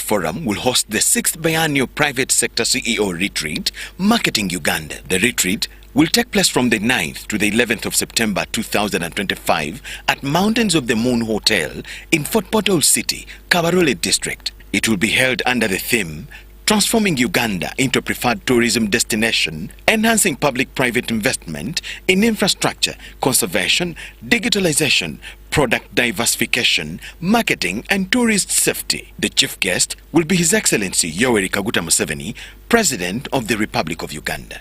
Forum will host the 6th biennial Private Sector CEO Retreat, Marketing Uganda. The retreat will take place from the 9th to the 11th of September 2025 at Mountains of the Moon Hotel in Fort Portal City, Kabarole District. It will be held under the theme Transforming Uganda into a Preferred Tourism Destination, Enhancing Public-Private Investment in Infrastructure, Conservation, Digitalization, Product Diversification, Marketing and Tourist Safety. The chief guest will be His Excellency Yoweri Kaguta Museveni, President of the Republic of Uganda.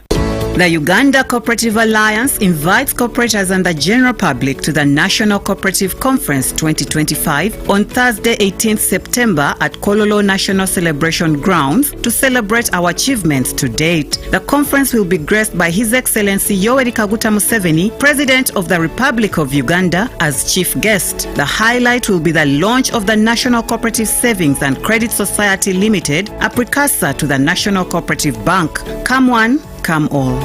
The Uganda Cooperative Alliance invites cooperators and the general public to the National Cooperative Conference 2025 on Thursday 18th September at Kololo National Celebration Grounds to celebrate our achievements to date. The conference will be graced by His Excellency Yoweri Kaguta Museveni, President of the Republic of Uganda, as chief guest. The highlight will be the launch of the National Cooperative Savings and Credit Society Limited, a precursor to the National Cooperative Bank. Come one, come all.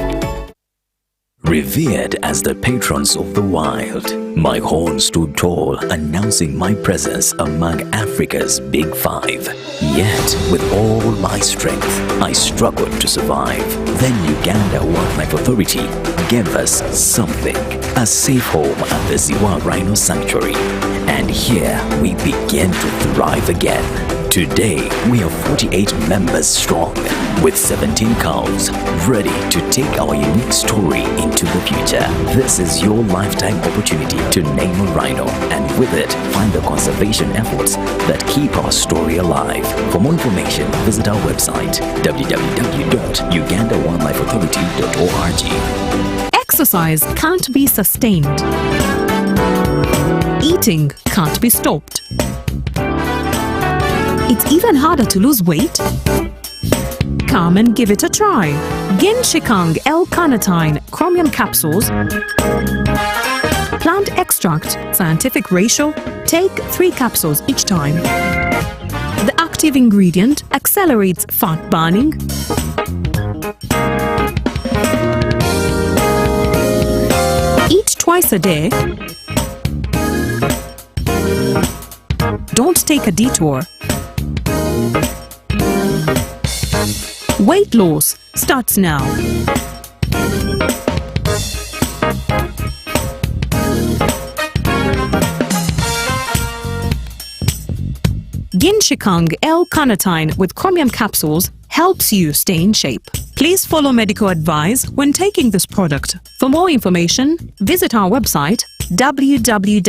Revered as the patrons of the wild, my horn stood tall, announcing my presence among Africa's Big Five. Yet, with all my strength, I struggled to survive. Then Uganda Wildlife Authority gave us something, a safe home at the Ziwa Rhino Sanctuary. And here we begin to thrive again. Today, we are 48 members strong, with 17 cows, ready to take our unique story into the future. This is your lifetime opportunity to name a rhino, and with it, find the conservation efforts that keep our story alive. For more information, visit our website, www.ugandawildlifeauthority.org. Exercise can't be sustained. Eating can't be stopped. It's even harder to lose weight. Come and give it a try. Ginshikang L-carnitine chromium capsules, plant extract, scientific ratio, take 3 capsules each time. The active ingredient accelerates fat burning, eat twice a day, don't take a detour. Weight loss starts now. Ginshikang L-carnitine with chromium capsules helps you stay in shape. Please follow medical advice when taking this product. For more information, visit our website www.hgo.com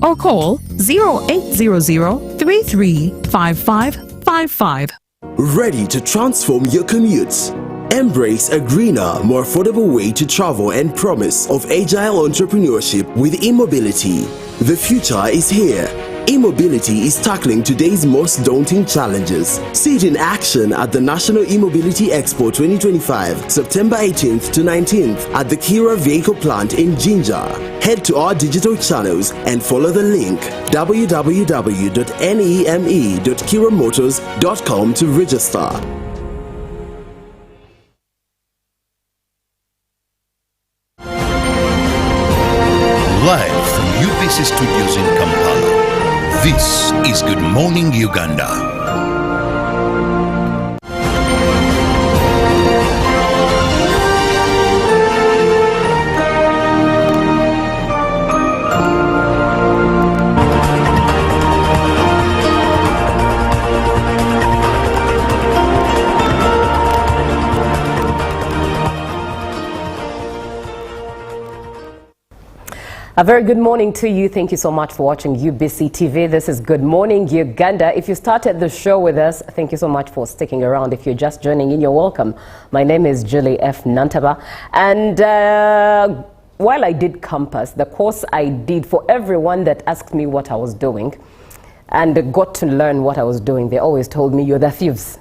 or call 0800 335555. Ready to transform your commutes? Embrace a greener, more affordable way to travel and promise of agile entrepreneurship with e-mobility. The future is here. E-mobility is tackling today's most daunting challenges. See it in action at the National E-Mobility Expo 2025, September 18th to 19th at the Kira Vehicle Plant in Jinja. Head to our digital channels and follow the link www.neme.kiramotors.com to register. Live from UBC Studios in Kampala, this is Good Morning Uganda. A very good morning to you. Thank you so much for watching UBC TV. This is Good Morning Uganda. If you started the show with us, thank you so much for sticking around. If you're just joining in, you're welcome. My name is Julie F. Nantaba. And while I did campus, the course I did, for everyone that asked me what I was doing and got to learn what I was doing, they always told me, you're the thieves.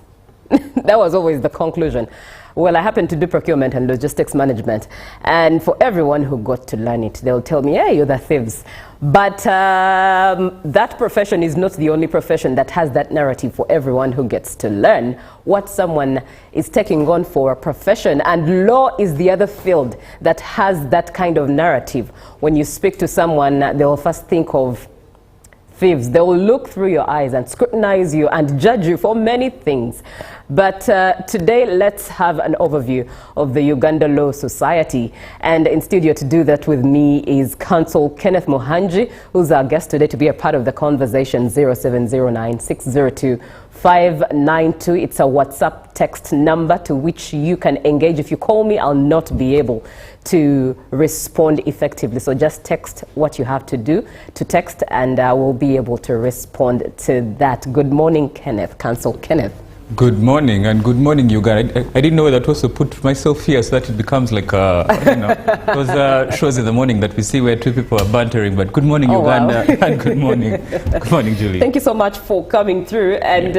That was always the conclusion. Well, I happen to do procurement and logistics management. And for everyone who got to learn it, they'll tell me, hey, you're the thieves. But that profession is not the only profession that has that narrative for everyone who gets to learn what someone is taking on for a profession. And law is the other field that has that kind of narrative. When you speak to someone, they'll first think of thieves. They will look through your eyes and scrutinize you and judge you for many things. But today, let's have an overview of the Uganda Law Society. And in studio to do that with me is Counsel Kenneth Muhanji, who's our guest today to be a part of the conversation. 0709 602 592. It's a WhatsApp text number to which you can engage. If you call me, I'll not be able to respond effectively. So just text what you have to do to text, and I will be able to respond to that. Good morning, Kenneth. Counsel Kenneth. Good morning, and good morning, Uganda. I didn't know that also put myself here so that it becomes like those shows in the morning that we see where two people are bantering. But good morning, Uganda, wow. And good morning, Julie. Thank you so much for coming through. And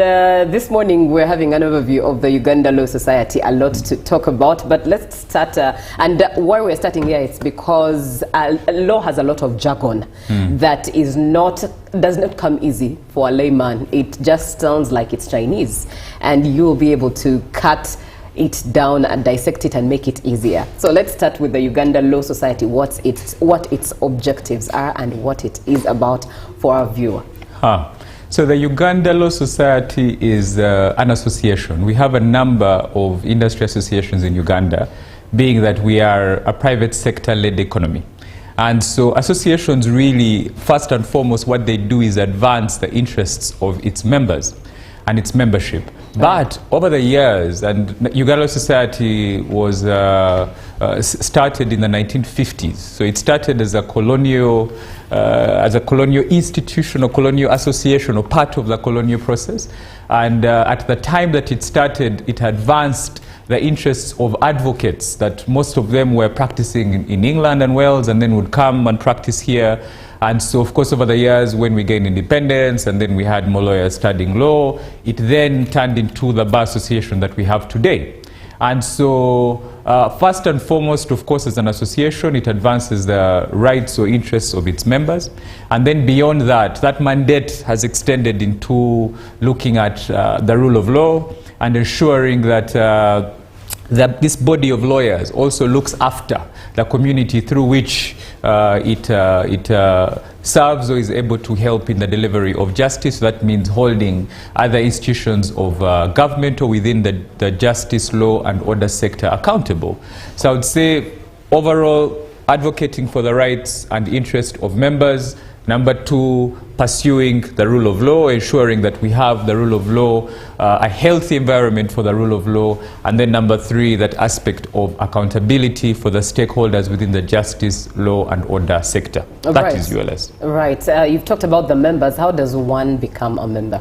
this morning we're having an overview of the Uganda Law Society. A lot to talk about, but let's start. And why we're starting here is because law has a lot of jargon that does not come easy for a layman. It just sounds like it's Chinese, and you'll be able to cut it down and dissect it and make it easier. So let's start with the Uganda Law Society, what its objectives are and what it is about for our viewer. So the Uganda Law Society is an association. We have a number of industry associations in Uganda, being that we are a private sector-led economy. And so associations really, first and foremost, what they do is advance the interests of its members and its membership. But over the years, and Uganda Law Society was started in the 1950s. So it started as a colonial institution or colonial association or part of the colonial process. And at the time that it started, it advanced the interests of advocates, that most of them were practicing in England and Wales and then would come and practice here. And so, of course, over the years, when we gained independence and then we had more lawyers studying law, it then turned into the bar association that we have today. And so, first and foremost, of course, as an association, it advances the rights or interests of its members. And then beyond that, that mandate has extended into looking at the rule of law and ensuring that this body of lawyers also looks after the community through which it serves or is able to help in the delivery of justice. That means holding other institutions of government or within the justice, law and order sector accountable. So I would say overall advocating for the rights and interests of members. Number two, pursuing the rule of law, ensuring that we have the rule of law, a healthy environment for the rule of law. And then number three, that aspect of accountability for the stakeholders within the justice, law and order sector. That is ULS. Right. You've talked about the members. How does one become a member?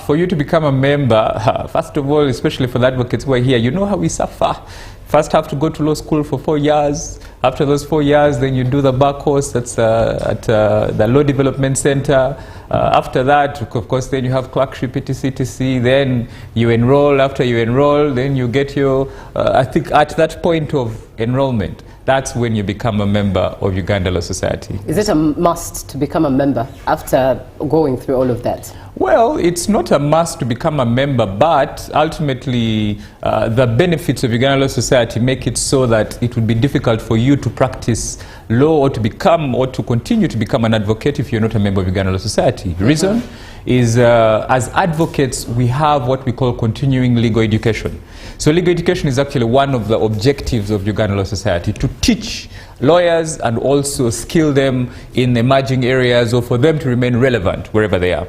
For you to become a member, first of all, especially for the advocates who are here, you know how we suffer. First have to go to law school for 4 years. After those 4 years, then you do the bar course that's at the Law Development Center. After that, of course, then you have clerkship, etc. Then you enroll. After you enroll, then you get your, I think at that point of enrollment, that's when you become a member of Uganda Law Society. Is it a must to become a member after going through all of that? Well, it's not a must to become a member, but ultimately the benefits of Uganda Law Society make it so that it would be difficult for you to practice law or to become or to continue to become an advocate if you're not a member of Uganda Law Society. The reason is as advocates, we have what we call continuing legal education. So legal education is actually one of the objectives of Uganda Law Society, to teach lawyers and also skill them in emerging areas or for them to remain relevant wherever they are.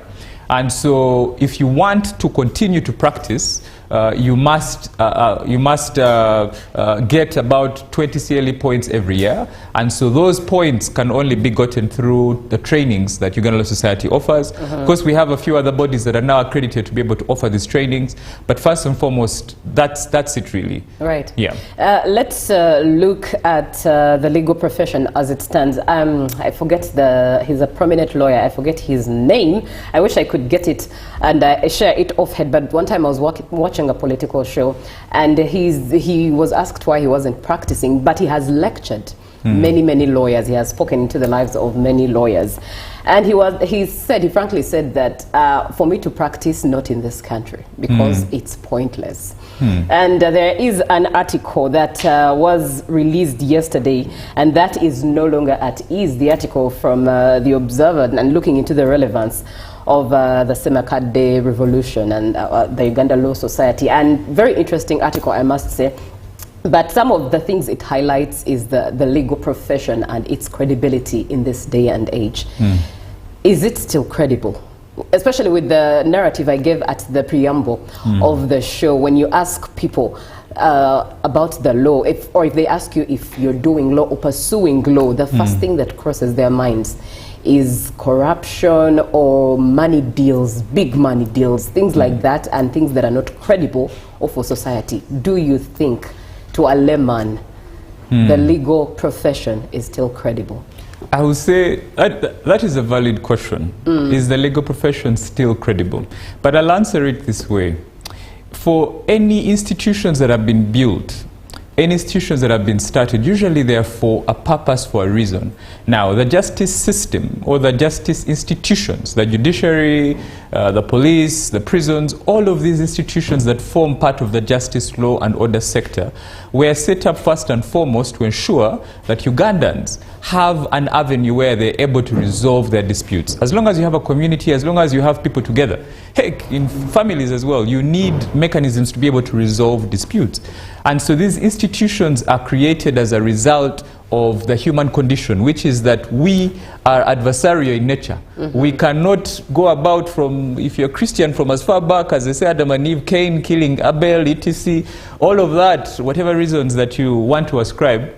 And so if you want to continue to practice, you must get about 20 CLE points every year. And so those points can only be gotten through the trainings that Uganda Law Society offers. Of course, we have a few other bodies that are now accredited to be able to offer these trainings. But first and foremost, that's it really. Right. Yeah. Let's look at the legal profession as it stands. I forget he's a prominent lawyer. I forget his name. I wish I could get it and share it offhand. But one time I was watching a political show, and he was asked why he wasn't practicing, but he has lectured many lawyers. He has spoken into the lives of many lawyers. And he frankly said that for me to practice not in this country because it's pointless. And there is an article that was released yesterday, and that is no longer at ease. The article from The Observer, and looking into the relevance of the Semakadde Revolution and the Uganda Law Society. And very interesting article, I must say. But some of the things it highlights is the legal profession and its credibility in this day and age. Is it still credible? Especially with the narrative I gave at the preamble of the show, when you ask people about the law, if they ask you if you're doing law or pursuing law, the first thing that crosses their minds is corruption or money deals, big money deals, things like that, and things that are not credible or for society. Do you think, to a layman, the legal profession is still credible? I would say that is a valid question. Is the legal profession still credible? But I'll answer it this way. For any institutions that have been built, any institutions that have been started, usually they are for a purpose, for a reason. Now, the justice system or the justice institutions, the judiciary, the police, the prisons, all of these institutions that form part of the justice, law and order sector were set up first and foremost to ensure that Ugandans have an avenue where they're able to resolve their disputes. As long as you have a community, as long as you have people together, heck, in families as well, you need mechanisms to be able to resolve disputes. And so these institutions are created as a result of the human condition, which is that we are adversarial in nature. We cannot go about from, if you're Christian, from as far back as they say Adam and Eve, Cain killing Abel, etc. All of that, whatever reasons that you want to ascribe,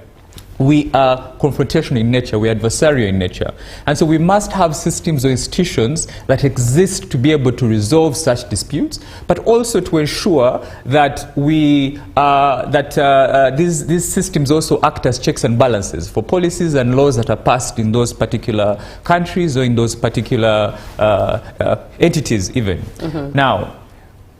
we are confrontational in nature, we are adversarial in nature. And so we must have systems or institutions that exist to be able to resolve such disputes, but also to ensure that these systems also act as checks and balances for policies and laws that are passed in those particular countries or in those particular entities even. Now,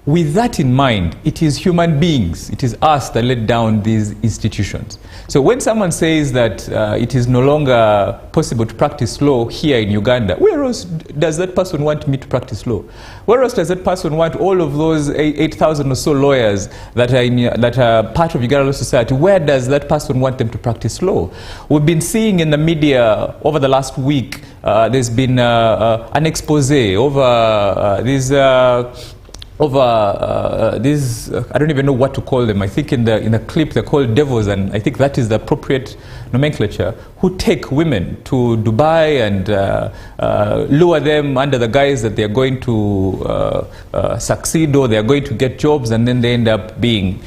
with that in mind, it is human beings, it is us that let down these institutions. So when someone says that it is no longer possible to practice law here in Uganda, where else does that person want me to practice law? Where else does that person want all of those 8,000 or so lawyers that are part of Uganda Law Society? Where does that person want them to practice law? We've been seeing in the media over the last week, there's been an expose over these I don't even know what to call them. I think in the clip they're called devils, and I think that is the appropriate nomenclature, who take women to Dubai and lure them under the guise that they're going to succeed or they're going to get jobs, and then they end up being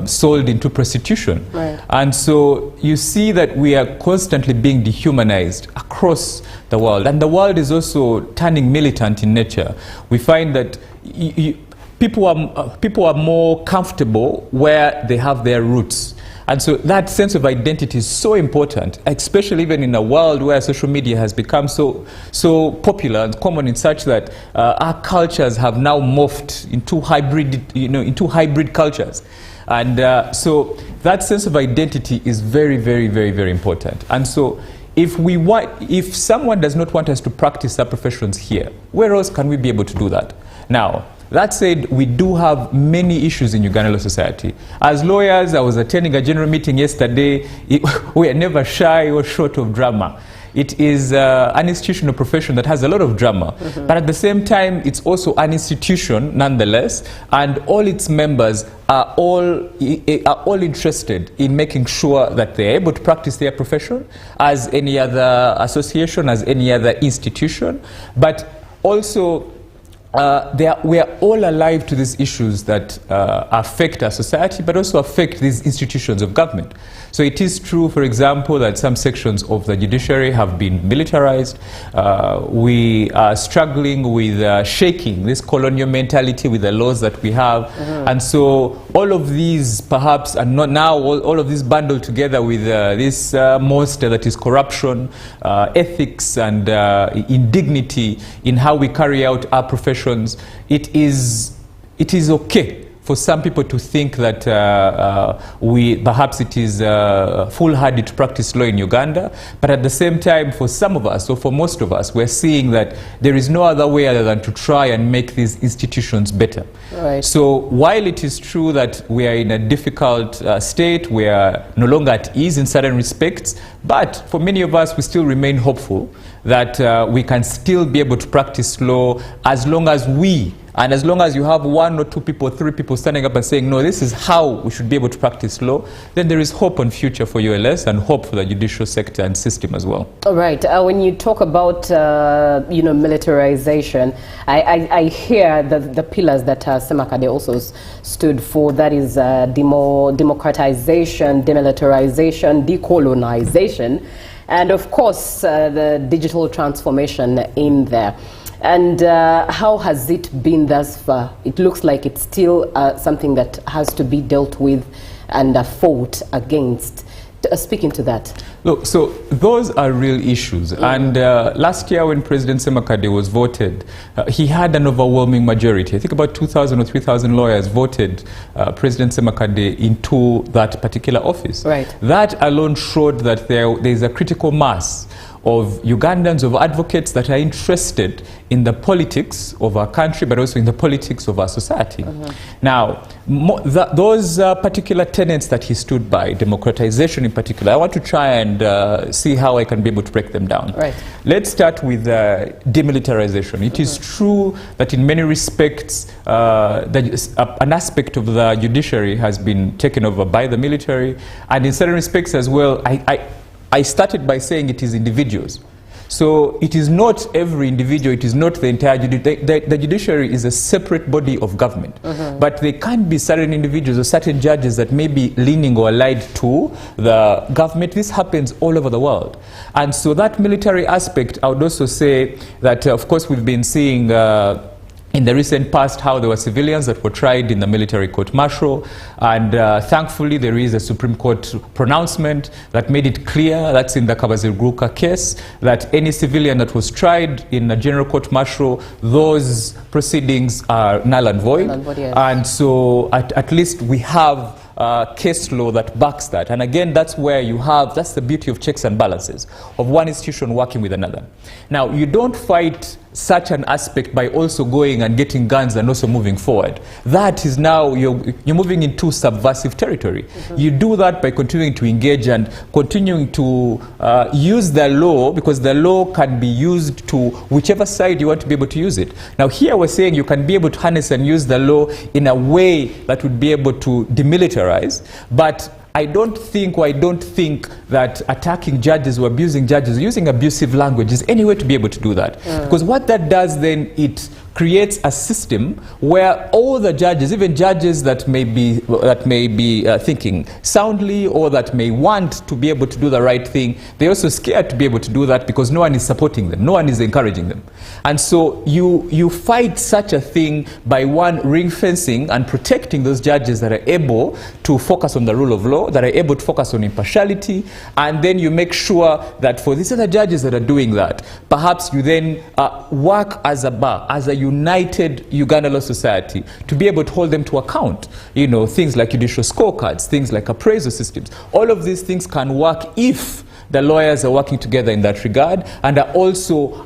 sold into prostitution. Right. And so you see that we are constantly being dehumanized across the world, and the world is also turning militant in nature. We find that people are more comfortable where they have their roots. And so that sense of identity is so important, especially even in a world where social media has become so popular and common, in such that our cultures have now morphed into hybrid cultures. And so that sense of identity is very, very, very, very important. And so if someone does not want us to practice our professions here, where else can we be able to do that? Now, that said, we do have many issues in Uganda Law Society. As lawyers, I was attending a general meeting yesterday. We are never shy or short of drama. It is an institutional profession that has a lot of drama. But at the same time, it's also an institution nonetheless, and all its members are all interested in making sure that they're able to practice their profession as any other association, as any other institution. But also, we are all alive to these issues that affect our society, but also affect these institutions of government. So it is true, for example, that some sections of the judiciary have been militarized. We are struggling with shaking this colonial mentality with the laws that we have. And so all of these perhaps are not now, all of these bundled together with this monster that is corruption, ethics, and indignity in how we carry out our professions. It is okay for some people to think that perhaps it is foolhardy to practice law in Uganda, but at the same time, for some of us, or for most of us, we're seeing that there is no other way other than to try and make these institutions better. Right. So while it is true that we are in a difficult state, we are no longer at ease in certain respects, but for many of us, we still remain hopeful that we can still be able to practice law as long as and as long as you have 1 or 2 people, 3 people standing up and saying, no, this is how we should be able to practice law, then there is hope on future for ULS and hope for the judicial sector and system as well. All right. When you talk about, militarization, I hear the pillars that Semakade also stood for. That is democratization, demilitarization, decolonization, and of course, the digital transformation in there. And how has it been thus far? It looks like it's still something that has to be dealt with and fought against. Speaking to that. Look, so those are real issues. And last year when President Semakade was voted, he had an overwhelming majority. I think about 2,000 or 3,000 lawyers voted President Semakade into that particular office. Right. That alone showed that there is a critical mass of Ugandans, of advocates that are interested in the politics of our country, but also in the politics of our society. Now, those particular tenets that he stood by, democratization in particular, I want to try and see how I can be able to break them down. Right. Let's start with demilitarization. It is true that in many respects, an aspect of the judiciary has been taken over by the military, and in certain respects as well, I started by saying it is individuals. So it is not every individual, it is not the entire judiciary. The judiciary is a separate body of government. But there can be certain individuals or certain judges that may be leaning or allied to the government. This happens all over the world. And so that military aspect, I would also say that, of course, we've been seeing in the recent past how there were civilians that were tried in the military court-martial, and thankfully there is a Supreme Court pronouncement that made it clear, that's in the Kabazirguruka case, that any civilian that was tried in a general court-martial, those proceedings are null and void. Yes. And so at least we have case law that backs that. And again, that's where you have, that's the beauty of checks and balances, of one institution working with another. Now, you don't fight such an aspect by also going and getting guns and also moving forward. That is now, you're moving into subversive territory. You do that by continuing to engage and continuing to use the law, because the law can be used to whichever side you want to be able to use it. Now here we're saying you can be able to harness and use the law in a way that would be able to demilitarize, but I don't think that attacking judges or abusing judges, using abusive language is any way to be able to do that. Because what that does then, it creates a system where all the judges, even judges that may be thinking soundly or that may want to be able to do the right thing, they're also scared to be able to do that because no one is supporting them, no one is encouraging them. And so you fight such a thing by one, ring fencing and protecting those judges that are able to focus on the rule of law, that are able to focus on impartiality, and then you make sure that for these other judges that are doing that, perhaps you then work as a bar, as a united Uganda Law Society, to be able to hold them to account. You know, things like judicial scorecards, things like appraisal systems. All of these things can work if the lawyers are working together in that regard and are also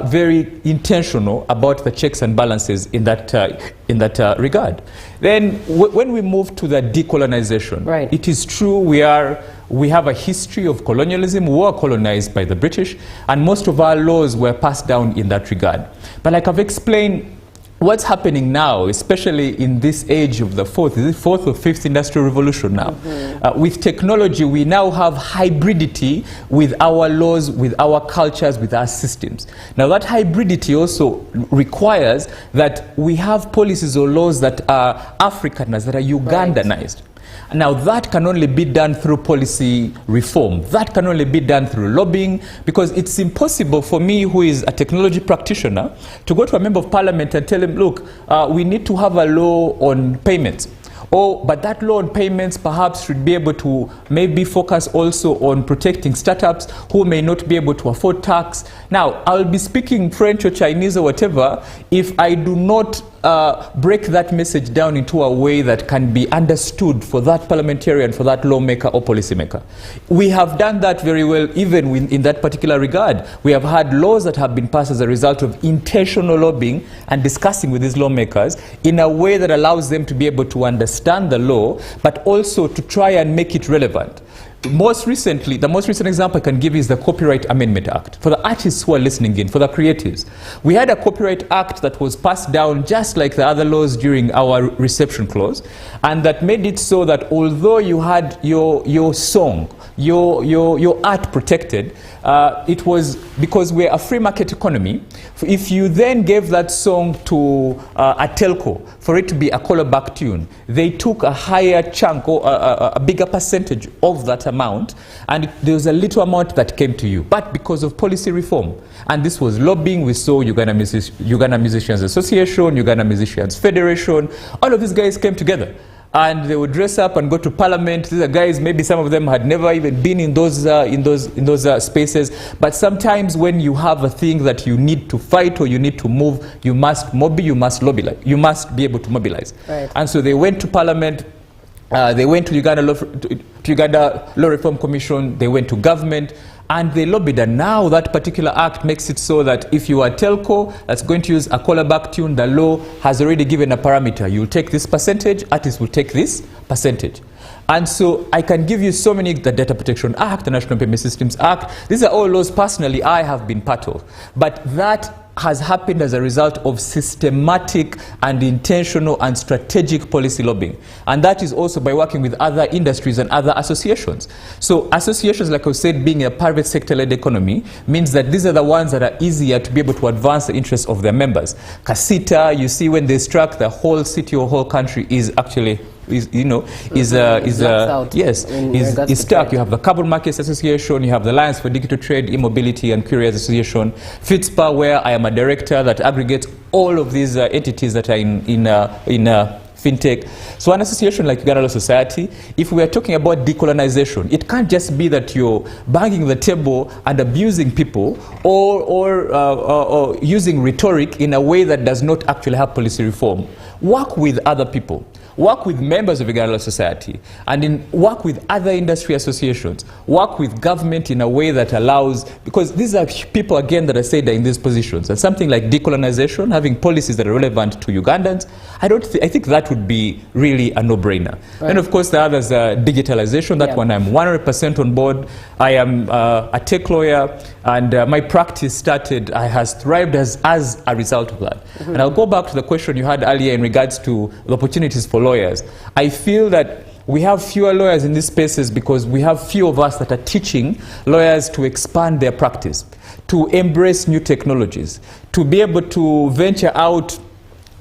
very intentional about the checks and balances in that regard. Then when we move to the decolonization, right, it is true we have a history of colonialism. We were colonized by the British, and most of our laws were passed down in that regard. But like I've explained, what's happening now, especially in this age of the fourth or fifth industrial revolution now, with technology, we now have hybridity with our laws, with our cultures, with our systems. Now that hybridity also requires that we have policies or laws that are Africanized, that are Ugandanized. Right. Now that can only be done through policy reform. That can only be done through lobbying, because it's impossible for me, who is a technology practitioner, to go to a member of parliament and tell him, look, we need to have a law on payments, But that loan payments perhaps should be able to maybe focus also on protecting startups who may not be able to afford tax. Now, I'll be speaking French or Chinese or whatever if I do not break that message down into a way that can be understood for that parliamentarian, for that lawmaker or policymaker. We have done that very well even in that particular regard. We have had laws that have been passed as a result of intentional lobbying and discussing with these lawmakers in a way that allows them to be able to understand the law, but also to try and make it relevant. The most recent example I can give is the Copyright Amendment Act. For the artists who are listening in, for the creatives, we had a Copyright Act that was passed down just like the other laws during our reception clause, and that made it so that although you had your song, your art protected, it was because we're a free market economy. If you then gave that song to a telco for it to be a callback tune, they took a higher chunk or a bigger percentage of that amount, and there was a little amount that came to you. But because of policy reform, and this was lobbying, we saw Uganda Musicians Association, Uganda Musicians Federation, all of these guys came together. And they would dress up and go to parliament. These are guys, maybe some of them had never even been in those spaces. But sometimes when you have a thing that you need to fight or you need to move, you must be able to mobilize. Right. And so they went to parliament. They went to Uganda Law Reform Commission. They went to government. And they lobbied, and now that particular act makes it so that if you are a telco that's going to use a callback tune, the law has already given a parameter. You'll take this percentage, artists will take this percentage. And so I can give you so many, the Data Protection Act, the National Payment Systems Act. These are all laws personally I have been part of. But that has happened as a result of systematic and intentional and strategic policy lobbying. And that is also by working with other industries and other associations. So associations, like I said, being a private sector-led economy, means that these are the ones that are easier to be able to advance the interests of their members. Kasita, you see when they struck, the whole city or whole country is actually is stuck. You have the Carbon Markets Association, you have the Alliance for Digital Trade, E-Mobility and Couriers Association, FITSPA, where I am a director that aggregates all of these entities that are in fintech. So an association like Uganda Law Society, if we are talking about decolonization, it can't just be that you're banging the table and abusing people or using rhetoric in a way that does not actually have policy reform. Work with other people. Work with members of Uganda Law Society, and work with other industry associations, work with government in a way that allows, because these are people, again, that I said are in these positions, and something like decolonization, having policies that are relevant to Ugandans, I think that would be really a no-brainer. Right. And of course the others are digitalization, that one I'm 100% on board. I am a tech lawyer, and my practice has thrived as a result of that. Mm-hmm. And I'll go back to the question you had earlier in regards to the opportunities for lawyers. I feel that we have fewer lawyers in these spaces because we have few of us that are teaching lawyers to expand their practice, to embrace new technologies, to be able to venture out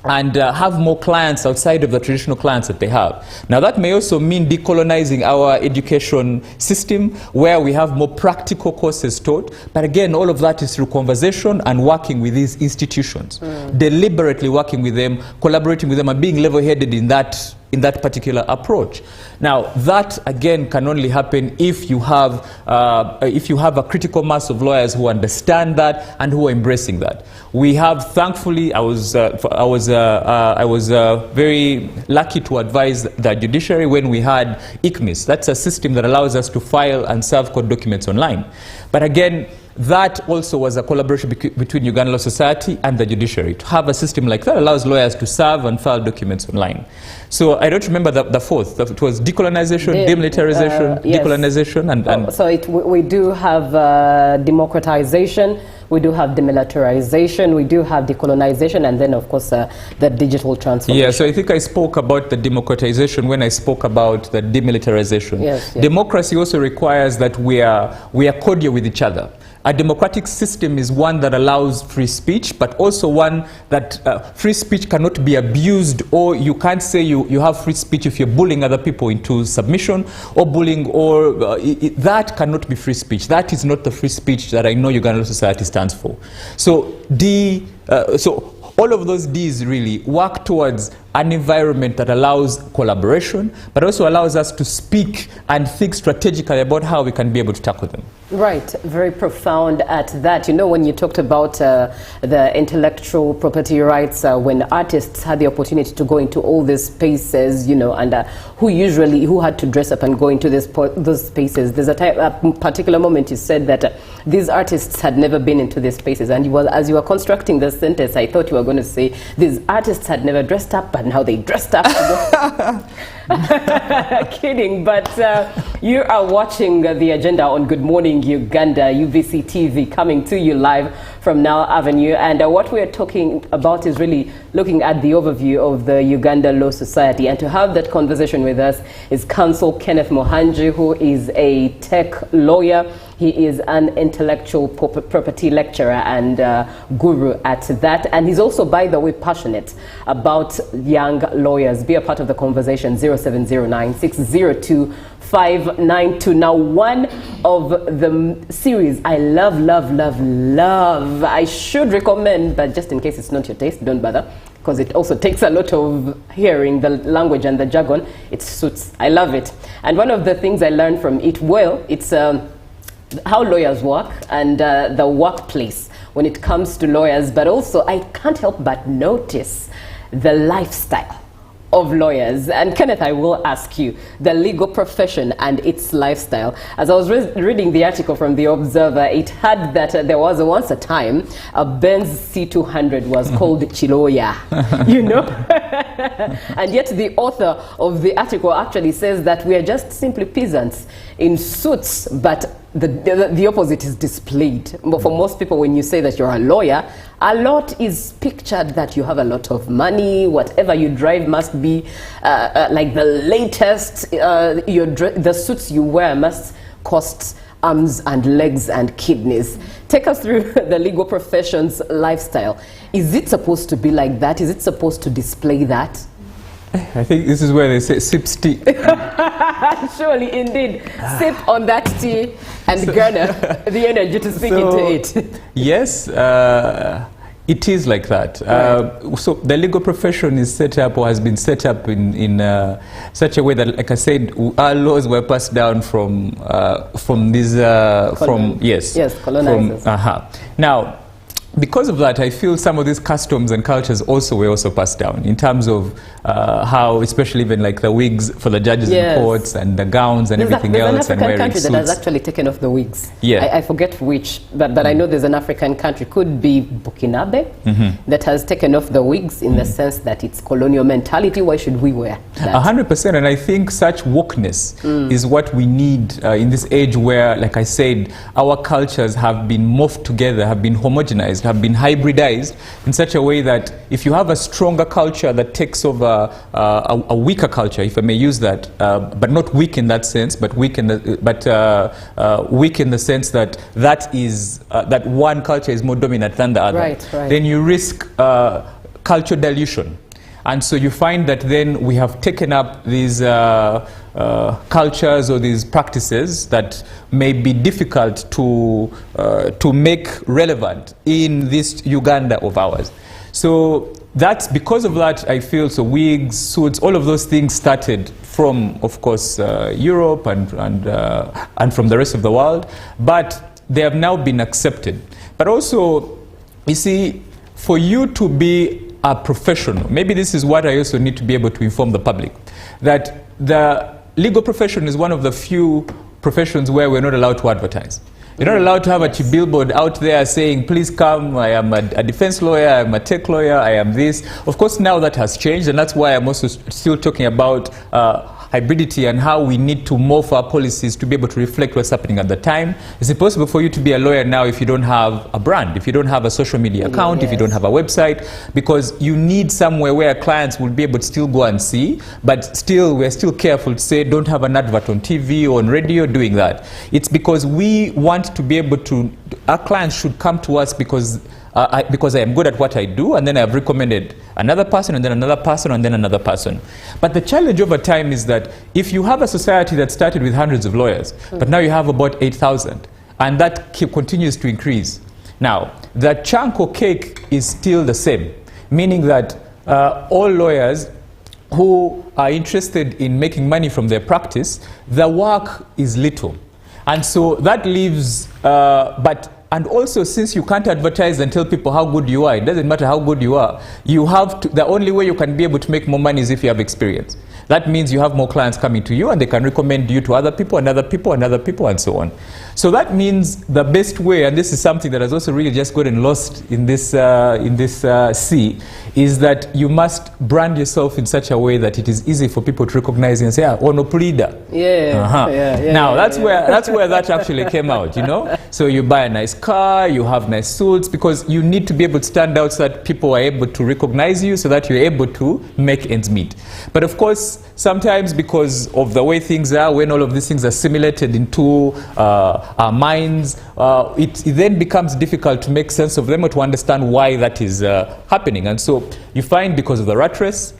and have more clients outside of the traditional clients that they have. Now that may also mean decolonizing our education system, where we have more practical courses taught. But again, all of that is through conversation and working with these institutions, deliberately working with them, collaborating with them, and being level-headed in that particular approach. Now that again can only happen if you have a critical mass of lawyers who understand that and who are embracing that. We have, thankfully, I was very lucky to advise the judiciary when we had ICMIS. That's a system that allows us to file and serve court documents online. But again, that also was a collaboration between Uganda Law Society and the judiciary. To have a system like that allows lawyers to serve and file documents online. So I don't remember the fourth. It was decolonization, demilitarization, decolonization, and so we do have democratization, we do have demilitarization, we do have decolonization, and then of course the digital transformation. Yeah, so I think I spoke about the democratization when I spoke about the demilitarization. Yes. Democracy also requires that we are cordial with each other. A democratic system is one that allows free speech, but also one that free speech cannot be abused, or you can't say you have free speech if you're bullying other people into submission, or bullying, or that cannot be free speech. That is not the free speech that I know Uganda Law Society stands for. So all of those D's really work towards an environment that allows collaboration, but also allows us to speak and think strategically about how we can be able to tackle them. Right, very profound at that. You know, when you talked about the intellectual property rights, when artists had the opportunity to go into all these spaces, you know, and who had to dress up and go into those spaces. There's a particular moment you said that these artists had never been into these spaces, and as you were constructing the sentence, I thought you were going to say these artists had never dressed up, but now they dressed up. Kidding, but you are watching the agenda on Good Morning Uganda, UBC TV, coming to you live from Now Avenue. And what we're talking about is really looking at the overview of the Uganda Law Society. And to have that conversation with us is Counsel Kenneth Mohanji, who is a tech lawyer. He is an intellectual property lecturer and guru at that. And he's also, by the way, passionate about young lawyers. Be a part of the conversation, 0709-602-592. Now, one of the series I love, I should recommend, but just in case it's not your taste, don't bother, because it also takes a lot of hearing the language and the jargon. It suits. I love it. And one of the things I learned from it, well, it's how lawyers work and the workplace when it comes to lawyers, but also I can't help but notice the lifestyle of lawyers. And Kenneth, I will ask you, the legal profession and its lifestyle. As I was reading the article from The Observer, it had that there was once a time a Benz C200 was called Chiloya, you know? And yet the author of the article actually says that we are just simply peasants in suits, but the opposite is displayed. But for most people, when you say that you're a lawyer, a lot is pictured that you have a lot of money, whatever you drive must be like the latest, the suits you wear must cost arms and legs and kidneys. Take us through the legal profession's lifestyle. Is it supposed to be like that? Is it supposed to display that? I think this is where they say sip tea. Surely, indeed. Sip on that tea and garner the energy to speak into it. Yes, it is like that. Right. So the legal profession is set up, or has been set up in such a way that, like I said, our laws were passed down from these colonizers. Now, because of that, I feel some of these customs and cultures were also passed down in terms of how, especially even like the wigs for the judges in courts and the gowns and everything else, and wearing suits. There's an African country that has actually taken off the wigs. Yeah. I forget which, but I know there's an African country, could be Burkinabe, that has taken off the wigs in the sense that it's colonial mentality. Why should we wear that? 100%, and I think such wokeness is what we need in this age where, like I said, our cultures have been morphed together, have been homogenized, have been hybridized in such a way that if you have a stronger culture that takes over a weaker culture, if I may use that, but not weak in that sense, but weak in the weak in the sense that that one culture is more dominant than the other, right. Then you risk culture dilution. And so you find that then we have taken up these cultures or these practices that may be difficult to make relevant in this Uganda of ours. So that's because of that, I feel, so wigs, suits, all of those things started from, of course, Europe and from the rest of the world, but they have now been accepted. But also, you see, for you to be a professional, maybe this is what I also need to be able to inform the public, that the legal profession is one of the few professions where we're not allowed to advertise. You're not allowed to have a billboard out there saying, please come, I am a defense lawyer, I am a tech lawyer, I am this. Of course, now that has changed, and that's why I'm also still talking about hybridity and how we need to morph our policies to be able to reflect what's happening at the time. It's impossible for you to be a lawyer now if you don't have a brand, if you don't have a social media account, if you don't have a website, because you need somewhere where clients will be able to still go and see, but still, we're still careful to say, don't have an advert on TV or on radio doing that. It's because we want to be able to, our clients should come to us because I am good at what I do, and then I have recommended another person, and then another person, and then another person. But the challenge over time is that if you have a society that started with hundreds of lawyers, but now you have about 8,000, and that continues to increase. Now, the chunk or cake is still the same, meaning that all lawyers who are interested in making money from their practice, the work is little. And so that leaves, and also since you can't advertise and tell people how good you are, it doesn't matter how good you are, you have to, the only way you can be able to make more money is if you have experience. That means you have more clients coming to you and they can recommend you to other people and other people and other people and so on. So that means the best way, and this is something that has also really just gotten lost in this sea, is that you must brand yourself in such a way that it is easy for people to recognize you and say, ah, Onoplida. Yeah. Now that's where that actually came out, you know. So you buy a nice car, you have nice suits, because you need to be able to stand out so that people are able to recognize you, so that you're able to make ends meet. But of course, sometimes because of the way things are, when all of these things are assimilated into our minds, it then becomes difficult to make sense of them or to understand why that is happening. And so you find, because of the rat race,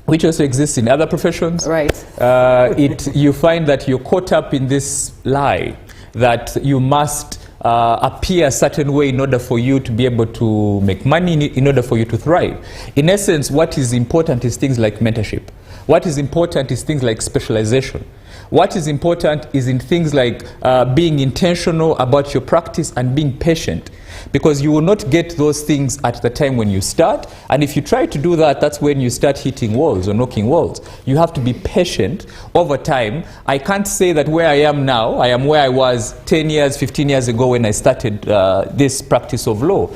which also exists in other professions, right? You find that you're caught up in this lie that you must appear a certain way in order for you to be able to make money, in order for you to thrive. In essence, what is important is things like mentorship. What is important is things like specialization. What is important is in things like being intentional about your practice and being patient, because you will not get those things at the time when you start. And if you try to do that, that's when you start hitting walls or knocking walls. You have to be patient over time. I can't say that where I am now, I am where I was 10 years, 15 years ago when I started this practice of law.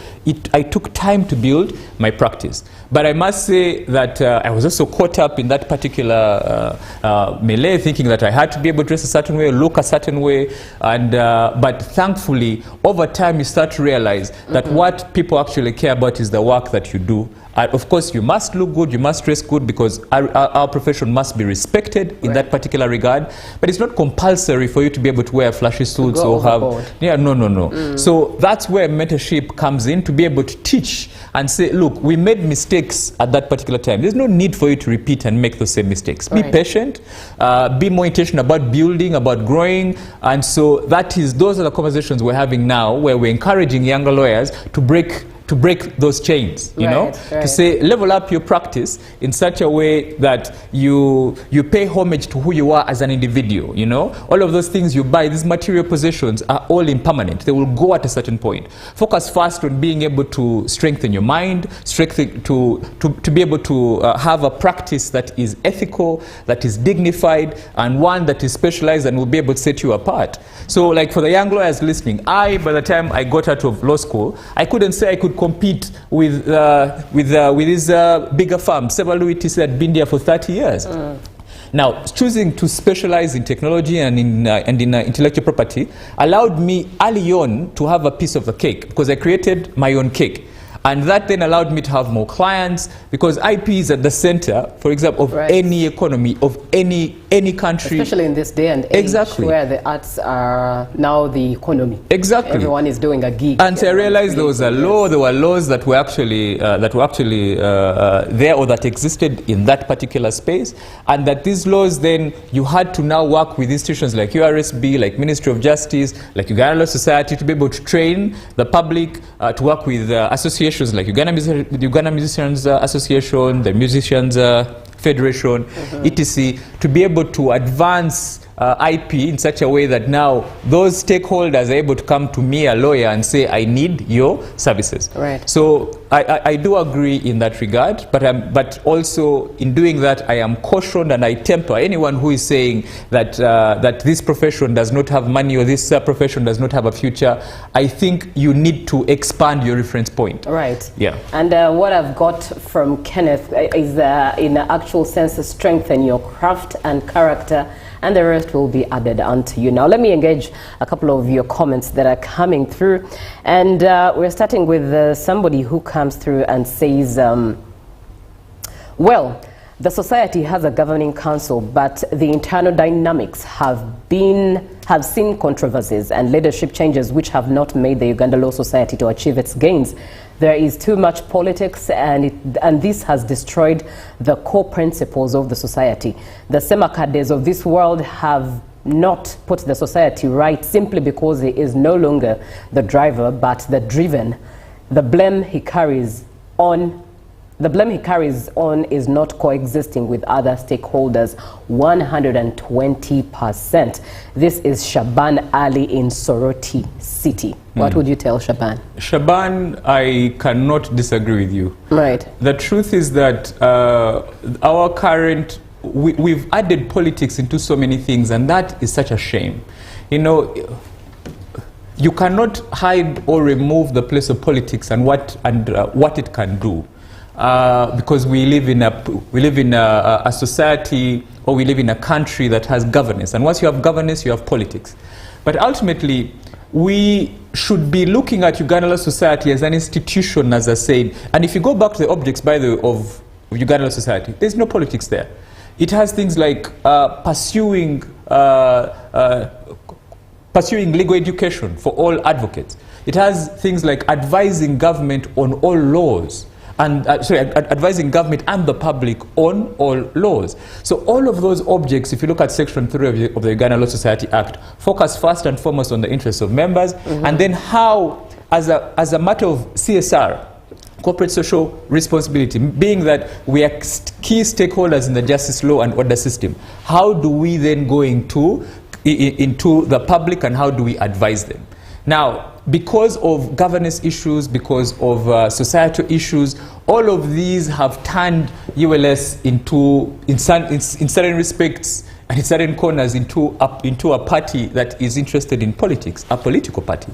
I took time to build my practice. But I must say that I was also caught up in that particular melee, thinking that I had to be able to dress a certain way, look a certain way. And but thankfully, over time, you start to realize that what people actually care about is the work that you do. Of course, you must look good, you must dress good, because our profession must be respected in that particular regard. But it's not compulsory for you to be able to wear flashy suits or have... Yeah, no. So that's where mentorship comes in, to be able to teach and say, look, we made mistakes at that particular time. There's no need for you to repeat and make those same mistakes. Be patient, be more intentional about building, about growing. And so those are the conversations we're having now, where we're encouraging younger lawyers to break those chains, you know, to say, level up your practice in such a way that you pay homage to who you are as an individual, you know. All of those things you buy, these material possessions, are all impermanent. They will go at a certain point. Focus first on being able to strengthen your mind, to be able to have a practice that is ethical, that is dignified, and one that is specialized and will be able to set you apart. So, like, for the young lawyers listening, by the time I got out of law school, I couldn't say I could compete with these bigger firms. Several Louis had been there for 30 years. Now, choosing to specialize in technology and in intellectual property allowed me early on to have a piece of the cake, because I created my own cake. And that then allowed me to have more clients, because IP is at the center, for example, of any economy, of any country. Especially in this day and age, where the arts are now the economy. Exactly. Everyone is doing a gig. And so I realized there was a law, there were laws that were actually there, or that existed in that particular space, and that these laws, then you had to now work with institutions like URSB, like Ministry of Justice, like Uganda Law Society, to be able to train the public, to work with associations like Uganda Musicians Association, the Musicians Federation, etc., to be able to advance IP in such a way that now those stakeholders are able to come to me, a lawyer, and say, I need your services. Right. So I do agree in that regard, but also in doing that, I am cautioned and I temper anyone who is saying that this profession does not have money, or this profession does not have a future. I think you need to expand your reference point. Right. Yeah. And what I've got from Kenneth is, in an actual sense, to strengthen your craft and character, and the rest will be added onto you. Now, let me engage a couple of your comments that are coming through. And we're starting with somebody who comes through and says, well, the society has a governing council, but the internal dynamics have seen controversies and leadership changes which have not made the Uganda Law Society to achieve its gains. There is too much politics, and this has destroyed the core principles of the society. The Semakades of this world have not put the society right simply because he is no longer the driver but the driven. The blame he carries on The blame he carries on is not coexisting with other stakeholders 120%. This is Shaban Ali in Soroti City. What would you tell Shaban? Shaban, I cannot disagree with you. Right. The truth is that our current, we've added politics into so many things, and that is such a shame. You know, you cannot hide or remove the place of politics and what it can do. Because we live in a society, or we live in a country that has governance, and once you have governance, you have politics. But ultimately, we should be looking at Ugandan society as an institution, as I said. And if you go back to the objects, by the way, of Ugandan society, there's no politics there. It has things like pursuing legal education for all advocates. It has things like advising government on all laws. And advising government and the public on all laws. So all of those objects, if you look at Section 3 of the Uganda Law Society Act, focus first and foremost on the interests of members, and then how, as a matter of CSR, corporate social responsibility, being that we are key stakeholders in the justice law and order system, how do we then go into the public, and how do we advise them? Now, because of governance issues, because of societal issues, all of these have turned ULS into, in certain respects and in certain corners, into a party that is interested in politics, a political party.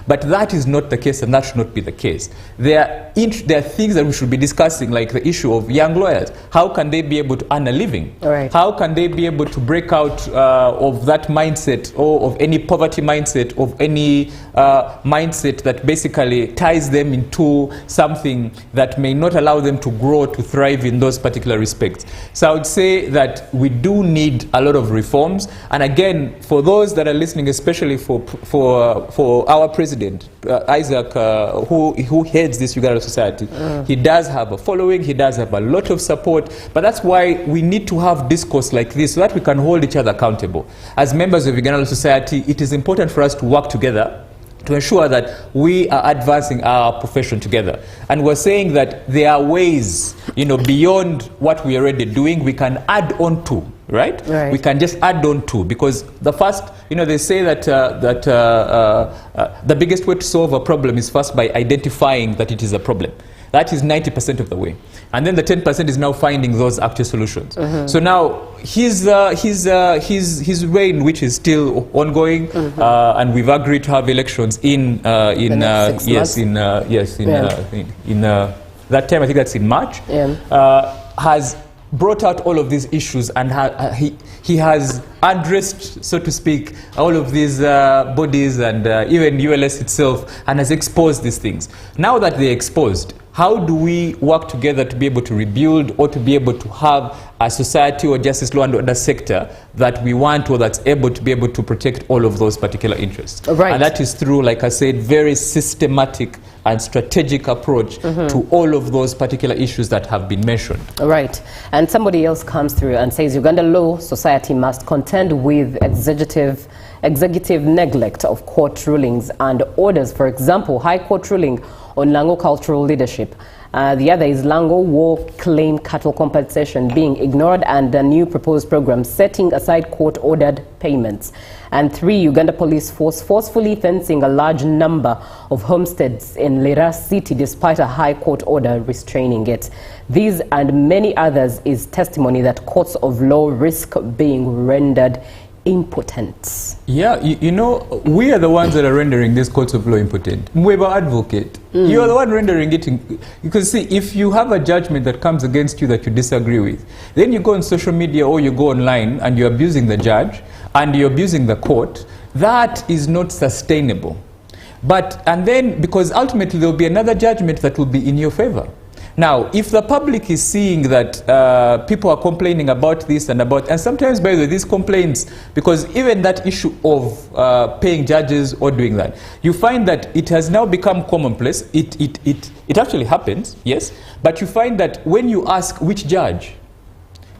But that is not the case, and that should not be the case. There are things that we should be discussing, like the issue of young lawyers. How can they be able to earn a living? Right. How can they be able to break out of that mindset, or of any poverty mindset, of any mindset that basically ties them into something that may not allow them to grow, to thrive in those particular respects. So I would say that we do need a lot of reforms. And again, for those that are listening, especially for our president, Isaac, who heads this Uganda society, he does have a following, he does have a lot of support, but that's why we need to have discourse like this, so that we can hold each other accountable. As members of Uganda society, it is important for us to work together to ensure that we are advancing our profession together. And we're saying that there are ways, beyond what we're already doing, we can add on to, right? We can just add on to, because the first, they say that the biggest way to solve a problem is first by identifying that it is a problem. That is 90% of the way. And then the 10% is now finding those actual solutions. So now his reign, which is still ongoing, and we've agreed to have elections in that time, I think that's in March, has brought out all of these issues, and he has addressed, so to speak, all of these bodies and even ULS itself, and has exposed these things. Now that they're exposed, how do we work together to be able to rebuild, or to be able to have a society or justice law and order sector that we want, or that's able to protect all of those particular interests? Right. And that is through, like I said, very systematic and strategic approach to all of those particular issues that have been mentioned. Right. And somebody else comes through and says Uganda Law Society must contend with executive neglect of court rulings and orders. For example, High Court ruling on Lango cultural leadership. The other is Lango war claim cattle compensation being ignored, and the new proposed program setting aside court-ordered payments. And 3, Uganda Police Force forcefully fencing a large number of homesteads in Lira City despite a High Court order restraining it. These and many others is testimony that courts of law risk being rendered impotent. Yeah, we are the ones that are rendering these courts of law impotent. Mweba advocate, you are the one rendering it. You can see, if you have a judgment that comes against you that you disagree with, then you go on social media or you go online and you're abusing the judge and you're abusing the court. That is not sustainable. And then, because ultimately there will be another judgment that will be in your favor. Now, if the public is seeing that people are complaining about this and sometimes, by the way, these complaints, because even that issue of paying judges or doing that, you find that it has now become commonplace. It actually happens, yes, but you find that when you ask which judge,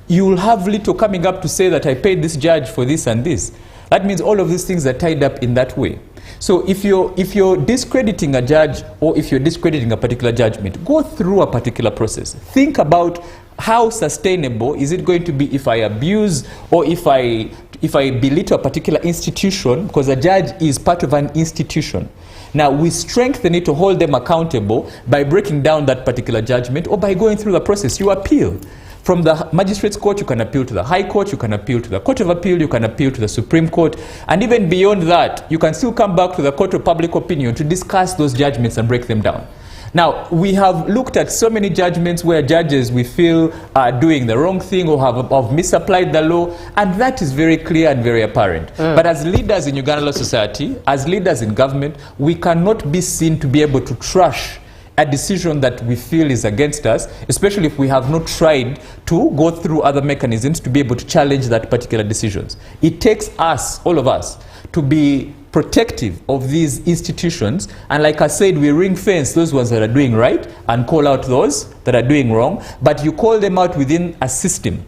you will have little coming up to say that I paid this judge for this and this. That means all of these things are tied up in that way. So if you're discrediting a judge, or if you're discrediting a particular judgment, go through a particular process. Think about how sustainable is it going to be if I abuse, or if I belittle a particular institution, because a judge is part of an institution. Now, we strengthen it to hold them accountable by breaking down that particular judgment, or by going through the process. You appeal. From the magistrates court, you can appeal to the High Court, you can appeal to the Court of Appeal, you can appeal to the Supreme Court, and even beyond that, you can still come back to the Court of Public Opinion to discuss those judgments and break them down. Now, we have looked at so many judgments where judges we feel are doing the wrong thing or have misapplied the law, and that is very clear and very apparent. But as leaders in Uganda Law Society, as leaders in government, we cannot be seen to be able to trash a decision that we feel is against us, especially if we have not tried to go through other mechanisms to be able to challenge that particular decisions. It takes us, all of us, to be protective of these institutions, and like I said, we ring fence those ones that are doing right and call out those that are doing wrong, but you call them out within a system,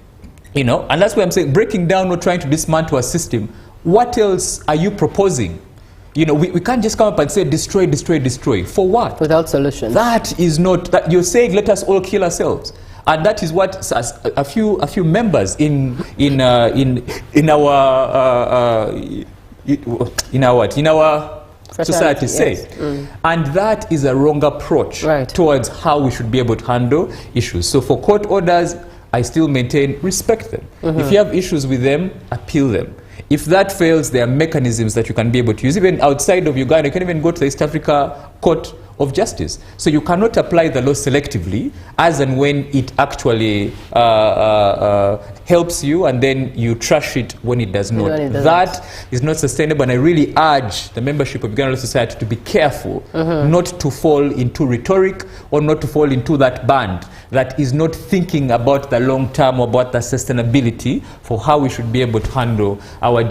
you know, and that's why I'm saying breaking down or trying to dismantle a system. What else are you proposing? You know, we can't just come up and say destroy, destroy, destroy. For what? Without solutions. That is not, that you're saying let us all kill ourselves. And that is what a few members in our society say. Yes. And that is a wrong approach towards how we should be able to handle issues. So for court orders, I still maintain respect them. If you have issues with them, appeal them. If that fails, there are mechanisms that you can be able to use. Even outside of Uganda, you can even go to the East Africa Court of Justice. So you cannot apply the law selectively as and when it actually helps you, and then you trash it when it does not. That is not sustainable, and I really urge the membership of Uganda Law Society to be careful not to fall into rhetoric or not to fall into that band that is not thinking about the long term, about the sustainability for how we should be able to handle our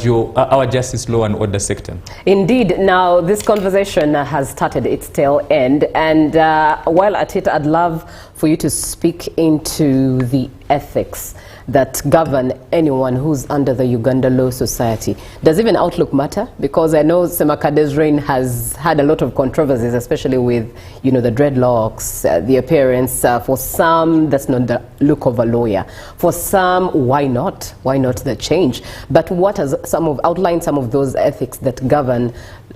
justice, law and order sector. Indeed. Now, this conversation has started its tail end, and while at it, I'd love for you to speak into the ethics that govern anyone who's under the Uganda Law Society. Does even outlook matter? Because I know Semakade's reign has had a lot of controversies, especially with, you know, the dreadlocks, the appearance. For some, that's not the look of a lawyer. For some, why not? Why not the change? But what has outlined some of those ethics that govern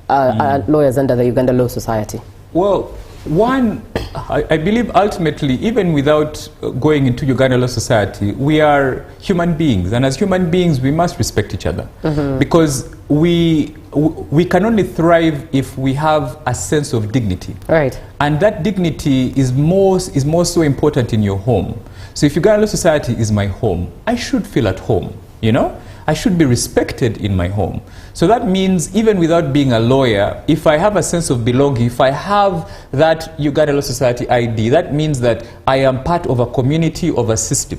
lawyers under the Uganda Law Society? Well, one, I believe ultimately, even without going into Uganda Law Society, we are human beings, and as human beings we must respect each other, because we can only thrive if we have a sense of dignity. Right. And that dignity is more so important in your home. So if Uganda Law Society is my home, I should feel at home, you know? I should be respected in my home. So that means even without being a lawyer, if I have a sense of belonging, if I have that Uganda Law Society ID, that means that I am part of a community, of a system.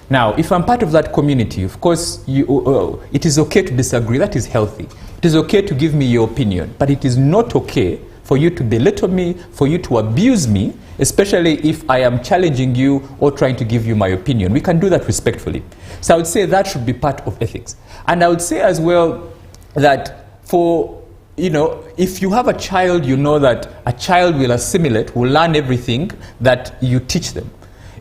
Now, if I'm part of that community, of course, it is okay to disagree. That is healthy. It is okay to give me your opinion, but it is not okay for you to belittle me, for you to abuse me, especially if I am challenging you or trying to give you my opinion. We can do that respectfully. So I would say that should be part of ethics. And I would say as well that for, you know, if you have a child, you know that a child will assimilate, will learn everything that you teach them.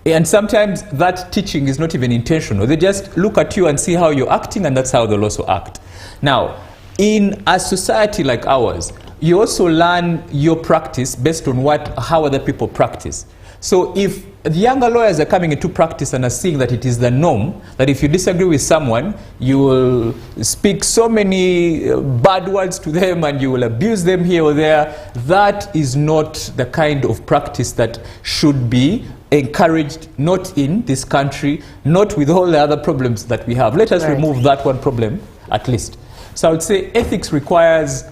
And sometimes that teaching is not even intentional. They just look at you and see how you're acting, and that's how they'll also act. Now, in a society like ours, you also learn your practice based on how other people practice. So if the younger lawyers are coming into practice and are seeing that it is the norm, that if you disagree with someone, you will speak so many bad words to them and you will abuse them here or there, that is not the kind of practice that should be encouraged, not in this country, not with all the other problems that we have. Let us remove that one problem at least. So I would say ethics requires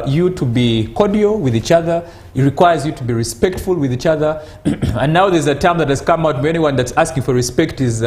you to be cordial with each other. It requires you to be respectful with each other. And now there's a term that has come out, anyone that's asking for respect is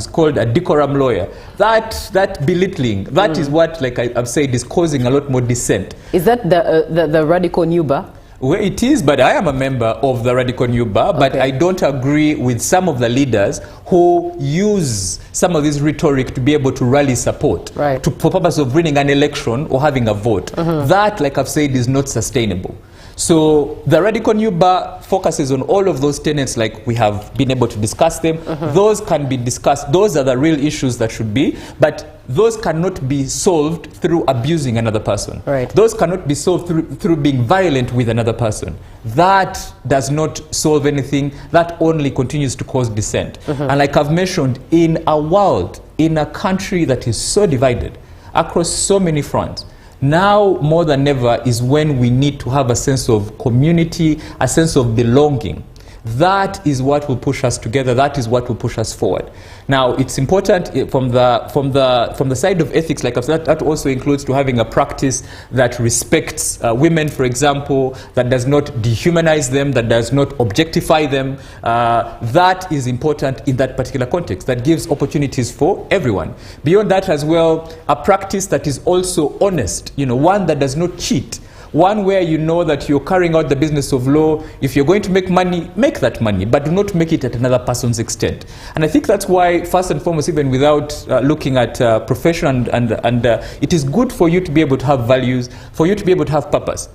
called a decorum lawyer. That belittling, that is what, like I've said, is causing a lot more dissent. Is that the radical Nuba? Well, it is, but I am a member of the Radical New Bar, but I don't agree with some of the leaders who use some of this rhetoric to be able to rally support for purpose of winning an election or having a vote. That, like I've said, is not sustainable. So the Radical New Bar focuses on all of those tenets, like we have been able to discuss them. Those can be discussed. Those are the real issues that should be, but those cannot be solved through abusing another person. Those cannot be solved through being violent with another person. That does not solve anything. That only continues to cause dissent. And like I've mentioned, in a world, in a country that is so divided across so many fronts, now more than ever is when we need to have a sense of community, a sense of belonging. That is what will push us together. That is what will push us forward. Now, it's important from the side of ethics, like I've said, that also includes to having a practice that respects women, for example, that does not dehumanize them, that does not objectify them. That is important in that particular context. That gives opportunities for everyone. Beyond that as well, a practice that is also honest, one that does not cheat. One where you know that you're carrying out the business of law. If you're going to make money, make that money, but do not make it at another person's extent. And I think that's why, first and foremost, even without looking at profession, and it is good for you to be able to have values, for you to be able to have purpose.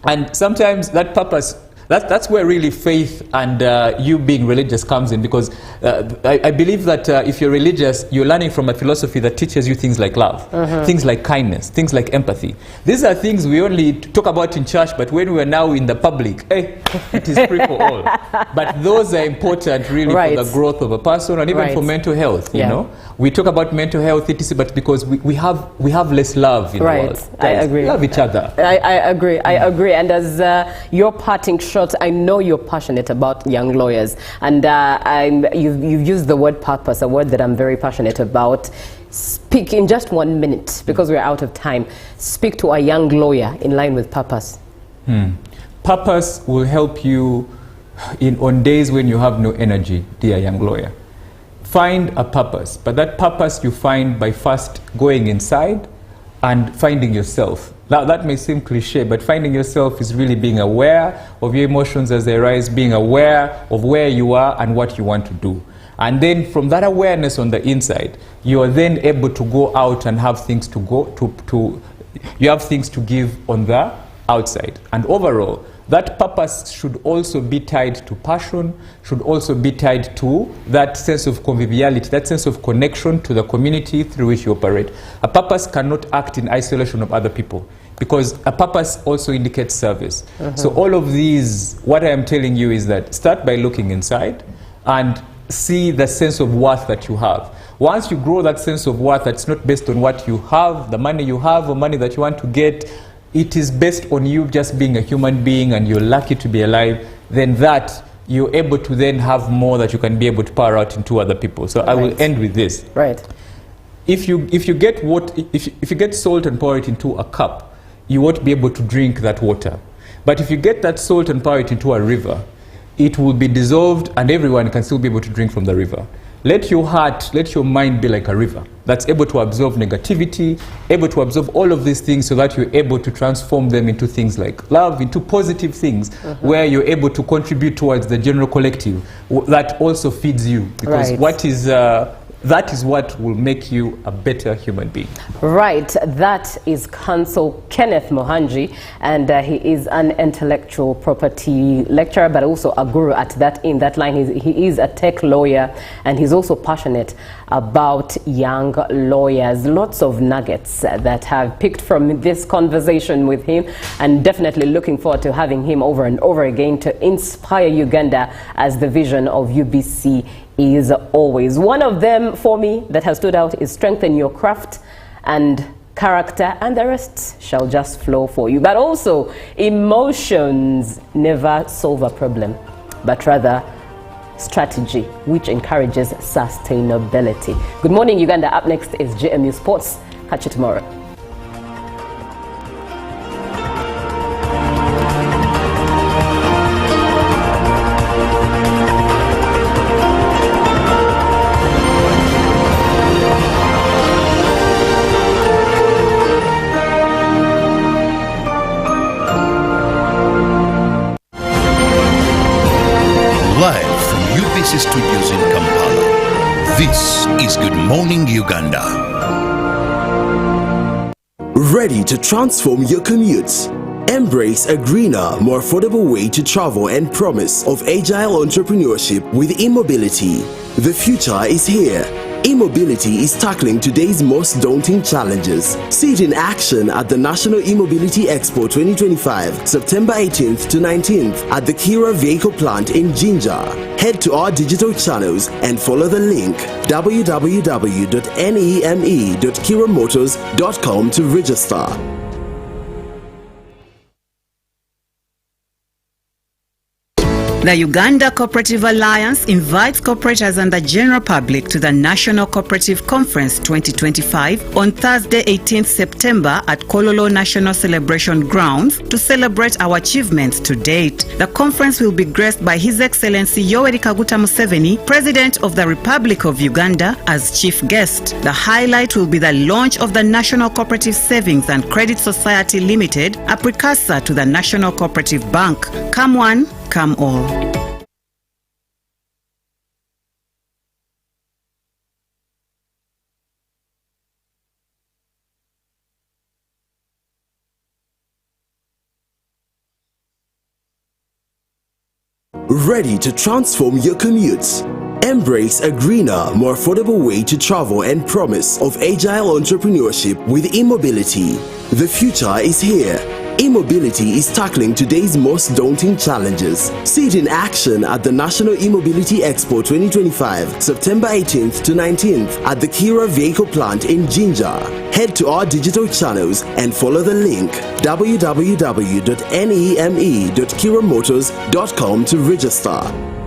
And sometimes that purpose, that's where really faith and you being religious comes in, because I believe that if you're religious, you're learning from a philosophy that teaches you things like love, things like kindness, things like empathy. These are things we only talk about in church, but when we're now in the public, it is free for all. But those are important really for the growth of a person, and even for mental health, you know. We talk about mental health, etc., but because we have less love in the world. Guys, I agree. Love each other. I agree. I agree. And as your parting shot, I know you're passionate about young lawyers, and you've used the word purpose, a word that I'm very passionate about. Speak in just 1 minute, because we're out of time. Speak to a young lawyer in line with purpose. Purpose will help you on days when you have no energy, dear young lawyer. Find a purpose, but that purpose you find by first going inside and finding yourself. Now, that may seem cliche, but finding yourself is really being aware of your emotions as they arise, being aware of where you are and what you want to do. And then from that awareness on the inside, you are then able to go out and have things you have things to give on the outside. And overall, that purpose should also be tied to passion, should also be tied to that sense of conviviality, that sense of connection to the community through which you operate. A purpose cannot act in isolation of other people, because a purpose also indicates service. So all of these, what I am telling you is that start by looking inside and see the sense of worth that you have. Once you grow that sense of worth that's not based on what you have, the money you have or money that you want to get, it is based on you just being a human being and you're lucky to be alive, then that you're able to then have more that you can be able to pour out into other people. So I will end with this. If you get salt and pour it into a cup, you won't be able to drink that water. But if you get that salt and pour it into a river, it will be dissolved and everyone can still be able to drink from the river. Let your heart, let your mind be like a river that's able to absorb negativity, able to absorb all of these things so that you're able to transform them into things like love, into positive things where you're able to contribute towards the general collective that also feeds you. Because that is what will make you a better human being. Right, that is Counsel Kenneth Mohanji, and he is an intellectual property lecturer, but also a guru in that line. He is a tech lawyer, and he's also passionate about young lawyers. Lots of nuggets that have picked from this conversation with him, and definitely looking forward to having him over and over again to inspire Uganda as the vision of UBC is always. One of them for me that has stood out is strengthen your craft and character, and the rest shall just flow for you. But also, emotions never solve a problem, but rather strategy, which encourages sustainability. Good morning, Uganda. Up next is JMU Sports. Catch you tomorrow. This is Good Morning Uganda. Ready to transform your commutes? Embrace a greener, more affordable way to travel and promise of agile entrepreneurship with e-mobility. The future is here. E-mobility is tackling today's most daunting challenges. See it in action at the National E-Mobility Expo 2025, September 18th to 19th at the Kira Vehicle Plant in Jinja. Head to our digital channels and follow the link www.neme.kiramotors.com to register. The Uganda Cooperative Alliance invites cooperators and the general public to the National Cooperative Conference 2025 on Thursday 18th September at Kololo National Celebration Grounds to celebrate our achievements to date. The conference will be graced by His Excellency Yoweri Kaguta Museveni, President of the Republic of Uganda, as chief guest. The highlight will be the launch of the National Cooperative Savings and Credit Society Limited, a precursor to the National Cooperative Bank. Come one, come all. Ready to transform your commutes? Embrace a greener, more affordable way to travel and promise of agile entrepreneurship with e-mobility. The future is here. E-mobility is tackling today's most daunting challenges. See it in action at the National E-Mobility Expo 2025, September 18th to 19th at the Kira Vehicle Plant in Jinja. Head to our digital channels and follow the link www.neme.kiramotors.com to register.